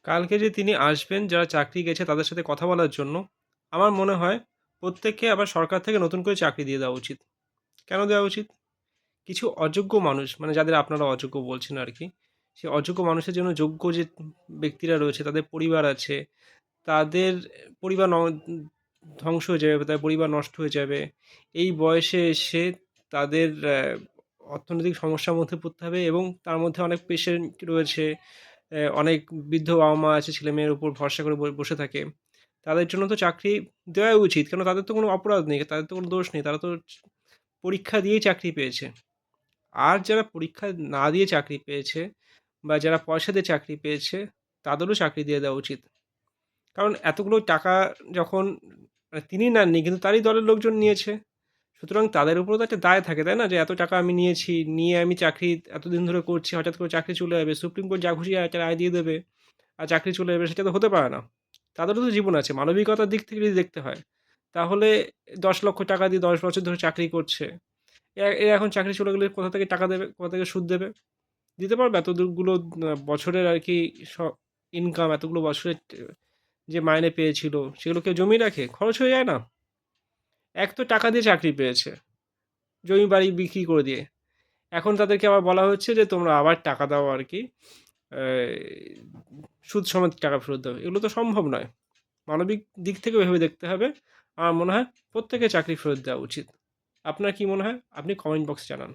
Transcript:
কালকে যে তিনি আসবেন যারা চাকরি গেছে তাদের সাথে কথা বলার জন্য, আমার মনে হয় প্রত্যেককে আবার সরকার থেকে নতুন করে চাকরি দিয়ে দেওয়া উচিত। কেন দেওয়া উচিত? কিছু অযোগ্য মানুষ মানে যাদের আপনারা অযোগ্য বলছেন আরকি, সেই অযোগ্য মানুষের জন্য যোগ্য যে ব্যক্তিরা রয়েছে তাদের পরিবার আছে, তাদের পরিবার ধ্বংস হয়ে যাবে, তাদের পরিবার নষ্ট হয়ে যাবে। এই বয়সে এসে তাদের অর্থনৈতিক সমস্যার মধ্যে পড়তে হবে এবং তার মধ্যে অনেক পেশেন্ট রয়েছে, অনেক বৃদ্ধ বাবা-মা আছে ছেলেমেয়ের উপর ভরসা করে বসে থাকে। তাদের জন্য তো চাকরি দেওয়াই উচিত। কেন তাদের তো কোনো অপরাধ নেই, তাদের তো কোনো দোষ নেই। তারা তো পরীক্ষা দিয়েই চাকরি পেয়েছে। আর যারা পরীক্ষা না দিয়ে চাকরি পেয়েছে বা যারা পয়সা দিয়ে চাকরি পেয়েছে, তাদেরও চাকরি দিয়ে দেওয়া উচিত। কারণ এতগুলো টাকা যখন তিনি নেননি কিন্তু তারই দলের লোকজন নিয়েছে। সুতরাং তাদের উপরেও তো একটা দায় থাকে, তাই না? যে এত টাকা আমি নিয়েছি, নিয়ে আমি চাকরি এতদিন ধরে করছি, হঠাৎ করে চাকরি চলে যাবে। সুপ্রিম কোর্ট যা খুশি একটা রায় দিয়ে দেবে আর চাকরি চলে যাবে, সেটা তো হতে পারে না। তাদেরও তো জীবন আছে। মানবিকতার দিক থেকে যদি দেখতে হয়, তাহলে ১০,০০,০০০ টাকা দিয়ে ১০ বছর ধরে চাকরি করছে। এ এখন চাকরি চলে গেলে কোথা থেকে টাকা দেবে? কোথা থেকে সুদ দেবে? দিতে পারবে? এতগুলো বছরের আরকি ইনকাম এতগুলো বছরের যে মাইনে পেয়েছিল, সেগুলো কেউ জমিয়ে রাখে? খরচ হয়ে যায় না? এক তো টাকা দিয়ে চাকরি পেয়েছে, জমি বাড়ি বিক্রি করে দিয়ে। এখন তাদেরকে আবার বলা হচ্ছে যে তোমরা আবার টাকা দাও আরকি। এই সুদ সমেত টাকা ফেরত দাও। এগুলো তো সম্ভব নয়। মানবিক দিক থেকে ভেবে দেখতে হবে। আমার মনে হয় প্রত্যেকের চাকরি ফেরত দেওয়া উচিত। আপনার কি মনে হয়? আপনি কমেন্ট বক্সে জানান।